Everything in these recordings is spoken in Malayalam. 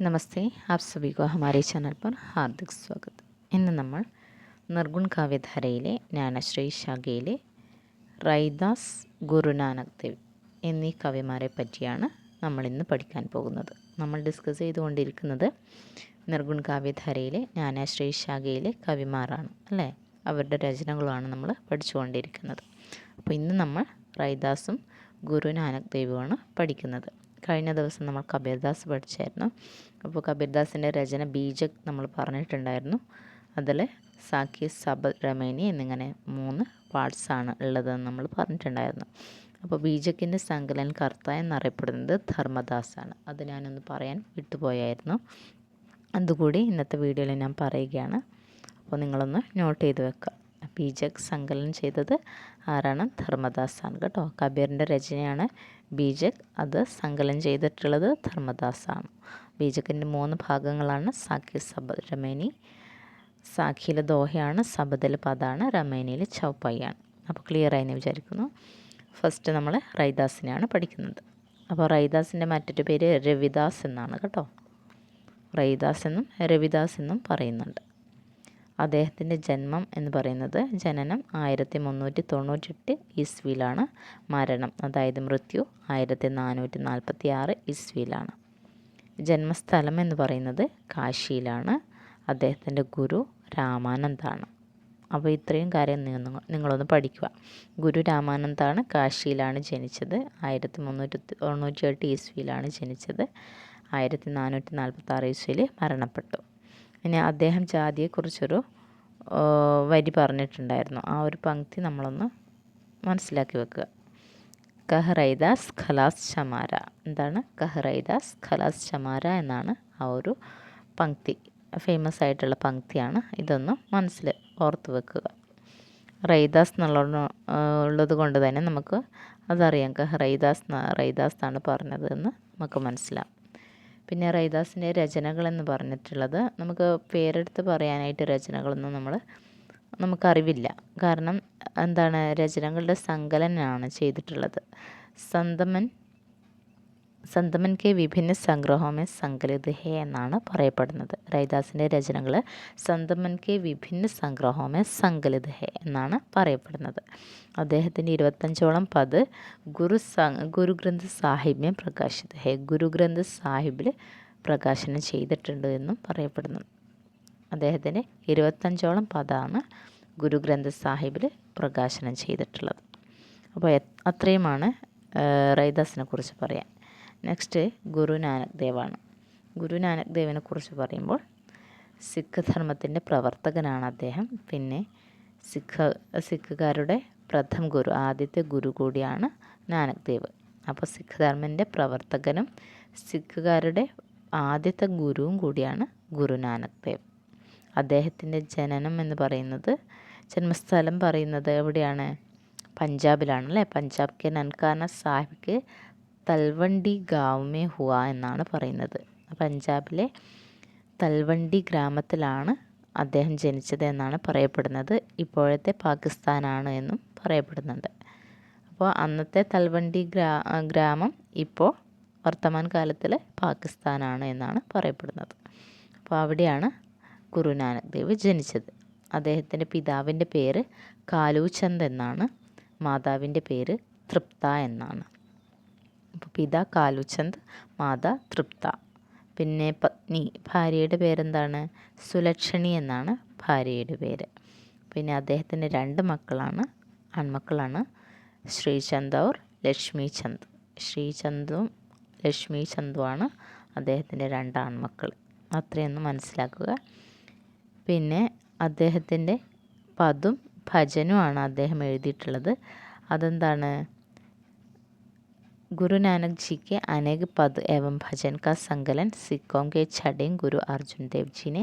नमस्ते, आप सभी को हमारे चैनल पर हार्दिक स्वागत. ഇന്ന് നമ്മൾ നിർഗുൺ കാവ്യധാരയിലെ ജ്ഞാനശ്രീ ശാഖയിലെ റൈദാസ്, ഗുരുനാനക് ദേവ് എന്നീ കവിമാരെ പറ്റിയാണ് നമ്മളിന്ന് പഠിക്കാൻ പോകുന്നത്. നമ്മൾ ഡിസ്കസ് ചെയ്തുകൊണ്ടിരിക്കുന്നത് നിർഗുൺ കാവ്യധാരയിലെ ജ്ഞാനശ്രീ ശാഖയിലെ കവിമാരാണ് അല്ലേ, അവരുടെ രചനകളാണ് നമ്മൾ പഠിച്ചുകൊണ്ടിരിക്കുന്നത്. അപ്പോൾ ഇന്ന് നമ്മൾ റൈദാസും ഗുരുനാനക് ദേവുമാണ് പഠിക്കുന്നത്. കഴിഞ്ഞ ദിവസം നമ്മൾ കബീർദാസ് പഠിച്ചായിരുന്നു. അപ്പോൾ കബീർദാസിൻ്റെ രചന ബീജക് നമ്മൾ പറഞ്ഞിട്ടുണ്ടായിരുന്നു. അതിൽ സാഖി, സബദ്, രമേനി എന്നിങ്ങനെ 3 പാർട്സാണ് ഉള്ളതെന്ന് നമ്മൾ പറഞ്ഞിട്ടുണ്ടായിരുന്നു. അപ്പോൾ ബീജക്കിൻ്റെ സങ്കലനകർത്ത എന്നറിയപ്പെടുന്നത് ധർമ്മദാസാണ്. അത് ഞാനൊന്ന് പറയാൻ വിട്ടുപോയായിരുന്നു. അതുകൂടി ഇന്നത്തെ വീഡിയോയിൽ ഞാൻ പറയുകയാണ്. അപ്പോൾ നിങ്ങളൊന്ന് നോട്ട് ചെയ്ത് വെക്കുക. ബീജക് സങ്കലനം ചെയ്തത് ആരാണ്? ധർമ്മദാസാണ് കേട്ടോ. കബീറിൻ്റെ രചനയാണ് ബീജക്, അത് സങ്കലനം ചെയ്തിട്ടുള്ളത് ധർമ്മദാസാണ്. ബീജക്കിൻ്റെ 3 ഭാഗങ്ങളാണ് സാഖി, സബദ്, രമേനി. സാഖിയിലെ ദോഹയാണ്, സബദിൽ പദാണ്, രമേനിയിൽ ചൗപ്പായിയാണ്. അപ്പോൾ ക്ലിയർ ആയി എന്ന് വിചാരിക്കുന്നു. ഫസ്റ്റ് നമ്മൾ റൈദാസിനെയാണ് പഠിക്കുന്നത്. അപ്പോൾ റൈദാസിൻ്റെ മറ്റൊരു പേര് രവിദാസ് എന്നാണ് കേട്ടോ. റൈദാസ് എന്നും രവിദാസ് എന്നും പറയുന്നുണ്ട്. അദ്ദേഹത്തിൻ്റെ ജന്മം എന്ന് പറയുന്നത് ജനനം 1398 ഇസ്വിയിലാണ്. മരണം, അതായത് മൃത്യു 1446 ഇസ്വിയിലാണ്. ജന്മസ്ഥലം എന്ന് പറയുന്നത് കാശിയിലാണ്. അദ്ദേഹത്തിൻ്റെ ഗുരു രാമാനന്ദാണ്. അപ്പോൾ ഇത്രയും കാര്യം നിങ്ങളൊന്ന് പഠിക്കുക. ഗുരു രാമാനന്ദാണ്. കാശിയിലാണ് ജനിച്ചത്. 1398 ഇസ്വിയിലാണ് ജനിച്ചത്. 1446 ഇസ്വിയിൽ മരണപ്പെട്ടു. ഇനി അദ്ദേഹം ജാതിയെക്കുറിച്ചൊരു വരി പറഞ്ഞിട്ടുണ്ടായിരുന്നു. ആ ഒരു പങ്ക്തി നമ്മളൊന്ന് മനസ്സിലാക്കി വെക്കുക. കഹ് റൈദാസ് ഖലാസ് ചമാര. എന്താണ്? കഹ് റൈദാസ് ഖലാസ് ചമാര എന്നാണ് ആ ഒരു പങ്ക്തി. ഫേമസ് ആയിട്ടുള്ള പങ്ക്തിയാണ്. ഇതൊന്ന് ഓർത്ത് വെക്കുക. റൈദാസ് ഉള്ളത് കൊണ്ട് തന്നെ നമുക്ക് അതറിയാം. കഹ് റൈദാസ് എന്നാണ് പറഞ്ഞതെന്ന് നമുക്ക് മനസ്സിലാവും. പിന്നെ റൈദാസിൻ്റെ രചനകളെന്ന് പറഞ്ഞിട്ടുള്ളത്, നമുക്ക് പേരെടുത്ത് പറയാനായിട്ട് രചനകളൊന്നും നമുക്കറിവില്ല. കാരണം എന്താണ്, രചനകളുടെ സങ്കലനമാണ് ചെയ്തിട്ടുള്ളത്. സന്തമൻ കെ വിഭിന്ന സംഗ്രഹമേ സങ്കലിത് ഹേ എന്നാണ് പറയപ്പെടുന്നത്. റൈദാസിൻ്റെ രചനകൾ സന്തമൻ കെ വിഭിന്ന സംഗ്രഹമേ സങ്കലിത് ഹേ എന്നാണ് പറയപ്പെടുന്നത്. അദ്ദേഹത്തിൻ്റെ 25ഓളം പദ് ഗുരുഗ്രന്ഥ് സാഹിബിനെ പ്രകാശിത് ഹേ, ഗുരുഗ്രന്ഥ് സാഹിബിൽ പ്രകാശനം ചെയ്തിട്ടുണ്ട് എന്നും പറയപ്പെടുന്നു. അദ്ദേഹത്തിൻ്റെ 25ഓളം പദാണ് ഗുരുഗ്രന്ഥ് സാഹിബിൽ പ്രകാശനം ചെയ്തിട്ടുള്ളത്. അപ്പോൾ അത്രയുമാണ് റൈദാസിനെ കുറിച്ച് പറയാൻ. നെക്സ്റ്റ് ഗുരുനാനക് ദേവാണ്. ഗുരുനാനക് ദേവിനെ കുറിച്ച് പറയുമ്പോൾ സിഖ് ധർമ്മത്തിൻ്റെ പ്രവർത്തകനാണ് അദ്ദേഹം. പിന്നെ സിഖുകാരുടെ പ്രഥം ഗുരു, ആദ്യത്തെ ഗുരു കൂടിയാണ് നാനക് ദേവ്. അപ്പോൾ സിഖ് ധർമ്മത്തിൻ്റെ പ്രവർത്തകനും സിഖുകാരുടെ ആദ്യത്തെ ഗുരുവും കൂടിയാണ് ഗുരുനാനക് ദേവ്. അദ്ദേഹത്തിൻ്റെ ജനനം എന്ന് പറയുന്നത്, ജന്മസ്ഥലം പറയുന്നത് എവിടെയാണ്? പഞ്ചാബിലാണ് അല്ലേ. പഞ്ചാബ് കെ നൻകാന സാഹിബ് കെ തൽവണ്ടി ഗാവ് മേ ഹുവ എന്നാണ് പറയുന്നത്. പഞ്ചാബിലെ തൽവണ്ടി ഗ്രാമത്തിലാണ് അദ്ദേഹം ജനിച്ചത് എന്നാണ് പറയപ്പെടുന്നത്. ഇപ്പോഴത്തെ പാകിസ്ഥാനാണ് എന്നും പറയപ്പെടുന്നുണ്ട്. അപ്പോൾ അന്നത്തെ തൽവണ്ടി ഗ്രാമം ഇപ്പോൾ വർത്തമാന കാലത്തിൽ പാകിസ്ഥാനാണ് എന്നാണ് പറയപ്പെടുന്നത്. അപ്പോൾ അവിടെയാണ് ഗുരുനാനക് ദേവ് ജനിച്ചത്. അദ്ദേഹത്തിൻ്റെ പിതാവിൻ്റെ പേര് കാലൂചന്ദ് എന്നാണ്. മാതാവിൻ്റെ പേര് തൃപ്ത എന്നാണ്. അപ്പോൾ പിതാ കാലൂചന്ദ്, മാതാ തൃപ്ത. പിന്നെ പത്നി, ഭാര്യയുടെ പേരെന്താണ്? സുലക്ഷണി എന്നാണ് ഭാര്യയുടെ പേര്. പിന്നെ അദ്ദേഹത്തിൻ്റെ 2 ആൺമക്കളാണ് ശ്രീചന്ദ് ഔർ ലക്ഷ്മിചന്ദ്. ശ്രീചന്ദും ലക്ഷ്മിചന്ദുമാണ് അദ്ദേഹത്തിൻ്റെ 2 ആൺമക്കൾ. അത്രയൊന്നും മനസ്സിലാക്കുക. പിന്നെ അദ്ദേഹത്തിൻ്റെ പദും ഭജനുമാണ് അദ്ദേഹം എഴുതിയിട്ടുള്ളത്. അതെന്താണ്? गुरु नानक जी के अनेक पद एवं भजन का संकलन सिखों के छठे गुरु अर्जुन देव जी ने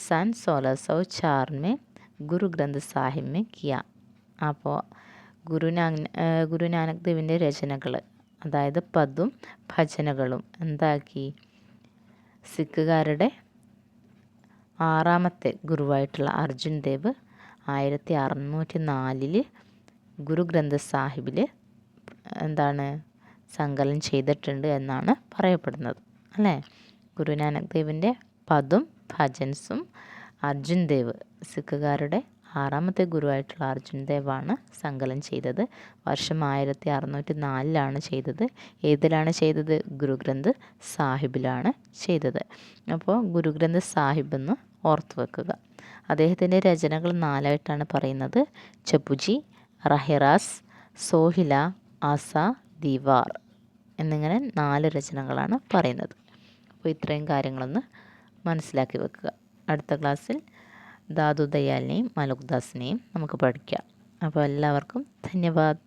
सन 1604 में गुरु ग्रंथ साहिब में किया. അപ്പോൾ ഗുരുനാനക് ദേവിൻ്റെ രചനകൾ, അതായത് പദും ഭജനകളും എന്താക്കി? സിഖുകാരുടെ 6ാമത്തെ ഗുരുവായിട്ടുള്ള അർജുൻ ദേവ് 1604 ഗുരു ഗ്രന്ഥ സാഹിബിൽ എന്താണ് സങ്കലനം ചെയ്തിട്ടുണ്ട് എന്നാണ് പറയപ്പെടുന്നത് അല്ലേ. ഗുരുനാനക് ദേവിൻ്റെ പദും ഭജൻസും അർജുൻ ദേവ് സിഖുകാരുടെ 6ാമത്തെ ഗുരുവായിട്ടുള്ള അർജുൻ ദേവാണ് സങ്കലനം ചെയ്തത്. വർഷം 1604 ചെയ്തത്. ഏതിലാണ് ചെയ്തത്? ഗുരുഗ്രന്ഥ് സാഹിബിലാണ് ചെയ്തത്. അപ്പോൾ ഗുരുഗ്രന്ഥ് സാഹിബ് എന്ന് ഓർത്തു വെക്കുക. അദ്ദേഹത്തിൻ്റെ രചനകൾ 4ആയിട്ടാണ് പറയുന്നത്. ചപ്പുജി, റഹിറാസ്, സോഹില, ആസ, ദീവാർ എന്നിങ്ങനെ 4 രചനകളാണ് പറയുന്നത്. അപ്പോൾ ഇത്രയും കാര്യങ്ങളൊന്ന് മനസ്സിലാക്കി വെക്കുക. അടുത്ത ക്ലാസ്സിൽ ദാദു ദയാലിനെയും മലക്ദാസിനെയും നമുക്ക് പഠിക്കാം. അപ്പോൾ എല്ലാവർക്കും ധന്യവാദ്.